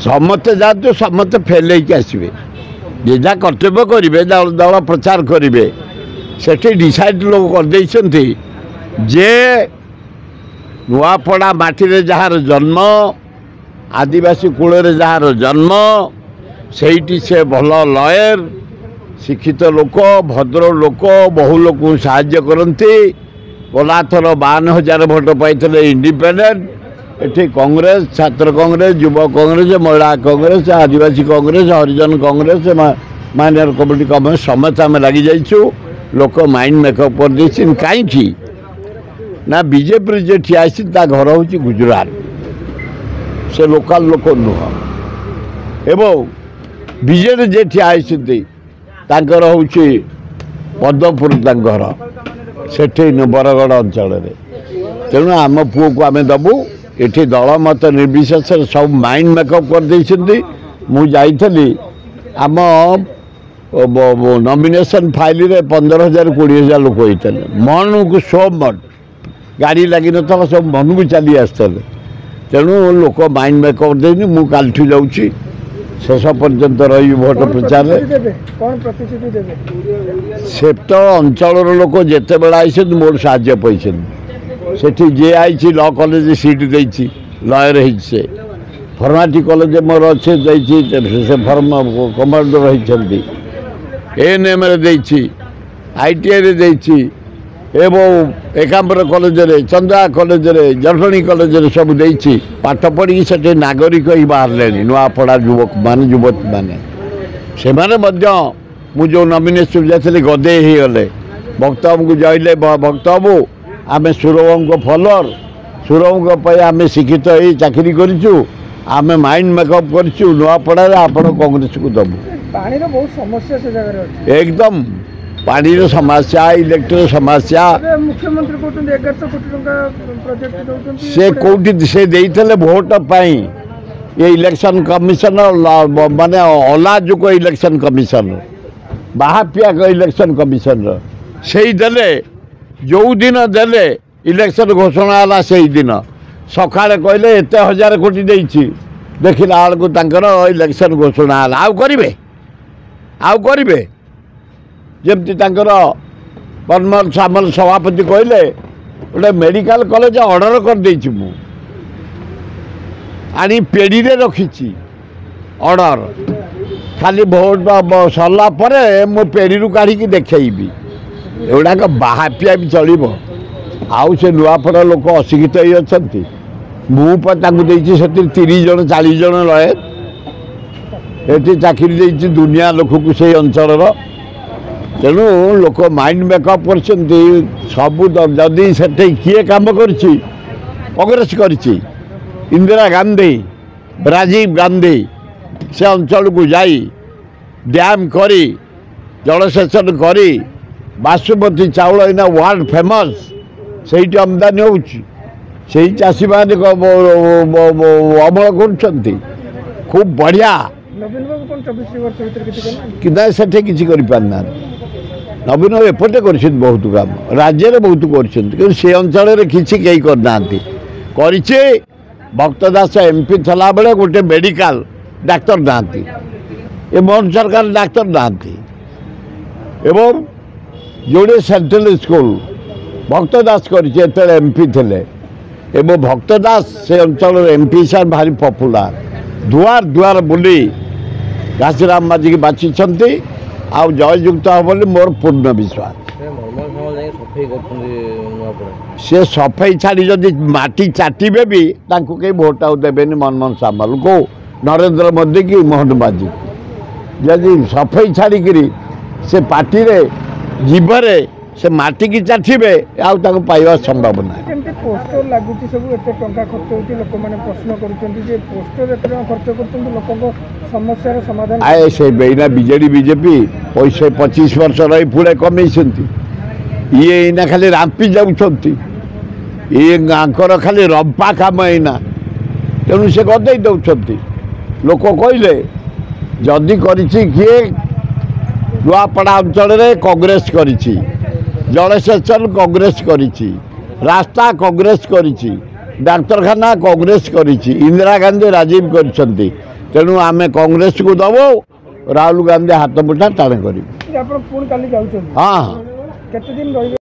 समस्ते जातु समस्ते फेल आसवे जे जहाँ कर्तव्य करेंगे दल प्रचार करेंगे से डिसाइड लोग करदे जे नुआपड़ा माटी जार जन्म आदिवासी कूल जार जन्म से से भल लयर शिक्षित लोक भद्र लोक बहु लोक साहाय्य करती गला थर 52,000 भोट पाई इंडिपेंडेंट एठी कांग्रेस छात्र कांग्रेस युवा कांग्रेस महिला कांग्रेस आदिवासी कांग्रेस हरिजन कांग्रेस माइनर कम्युनिटी कांग्रेस समस्त आम लगी जाइछु लोक माइंड मेकअप कर देछिन काईकी ना बीजेपी जे ठिया ता घर हूँ गुजरात से लोकल लोक नुह एवं बीजेपी जे ठिया तांकर हूँ पद्मपुर घर से बरगढ़ अंचल तेणु आम पुओ को आम दबू ये दल मत निर्विशेष सब माइंड मेकअप कर देइछन्ती मु जाइथली आम नॉमिनेशन फाइल रे 15,000 20,000 लोक होते मन को सो मट गाड़ी लगी न सब मन को चली आसते तेणु लोक माइंड मेकअप देनी मु कालठू जाऊँगी शेष पर्यंत रही भोट प्रचार से तो अंचल लोक जिते बड़ा आई मोर साहाଯ୍य पैसे सेठी जे आई लॉ कॉलेज सीट देती लयर से फर्माटी कॉलेज मोर अच्छे से फर्म कमांडर रही एएनएम आईटीआई देती एवं एकांबर college Chandra college Jatni college सब देती पाठ पढ़ी से नागरिक ही बाहर नुआपड़ा युवक मान युवती मैंने से मु जो नॉमिनेशन जाते गदे ही गले भक्त को जइले भक्त बाबू आम सुरबाबू को फॉलोअर सुरबाबू आम शिक्षित हो चाकरी करूँ आम माइंड मेकअप करूँ नुआपड़ा आप कांग्रेस को दबू पानी बहुत समस्या से जगह एकदम पानी समस्या इलेक्ट्रिक समस्या मुख्यमंत्री कहते 1100 कोटी टंका प्रोजेक्ट दउछन्ती से कोटी से देइथले वोट पाई ये इलेक्शन कमिशन माने अलाजुक इलेक्शन कमिशन बाहापिया इलेक्शन कमिशन से देले जो दिन देले इलेक्शन घोषणा है से दिन सका कहले एत 1000 कोटी देइछि देखला बेलू तांकर इलेक्शन घोषणा है आउ करिवे जमती परमल सामल सभापति कहले गोटे मेडिकल कॉलेज ऑर्डर कर देछि मु आनी पेड़ी रे रखी ऑर्डर खाली भोट सरला परे मो पेड़ी रु काढ़ी देखी एगुड़ाक बाहापिया भी चलो आउ से नुआपड़ा लोक अशिक्षित ही अच्छा मुझे 30 जन 40 जन रहे ये चाकरी देती दुनिया लोक को से अंचल तेणु लोक माइंड मेकअप कर सबू जदि से किए काम कर कांग्रेस कर इंदिरा गांधी राजीव गांधी से अंचल को जाई डैम करी जलसेचन करी बासुमती चाउल इना वर्ल्ड फेमस से आमदानी हो चाषी मैंने अमल कर खूब बढ़िया कि से किसी करना नवीन एपटे कर बहुत काम राज्य में बहुत कर से अंचल किसी कहीं करना कर भक्त दास एमपी थला बेले गोटे मेडिकल डाक्तर ना ये मोहन सरकार डाक्तर ना एवं जोड़े सेंट्रल स्कूल भक्त दास कर एमपी थे एवं भक्त दास से अंचल एमपी सार भारी पपुलार दुआर दुआर बुली घासीराम माझी की बाछिंट आउ जययुक्त हे बोली मोर पूर्ण विश्वास से सफाई छाड़ी जदि माटी चाटे भी कहीं भोट आउ देवेनि मनमोहन सामल को नरेंद्र मोदी की मोहन माझी जदि सफाई छाड़ी से पार्टी रे जीवरे से माटी की चाटे आउ पाइबा संभावना पोस्टर लगुच सब एत टंका खर्च होती लोक मैंने प्रश्न कर पोस्टर एत खर्च कर लोक समस्या समाधान आए से बेना बीजेडी बीजेपी पैसे 25 वर्ष रही पुणे कमे ये इना खाली रांपी जाऊँच ये आंकर खाली रंपा काम इना तेणु से गदे दौरान लोक कहले जदि किए नुआपड़ा अंचल कांग्रेस कर जलसेचन कांग्रेस करिछि रास्ता कांग्रेस करिछि डाक्तरखाना कांग्रेस करिछि इंदिरा गांधी राजीव करिसंती तेणु आम कांग्रेस को दबो राहुल गांधी हाथ मुठा टाणे कर ଆପଣ ପୁଣି କାଲି ଯାଉଛନ୍ତି हाँ କେତେ ଦିନ ରହିବେ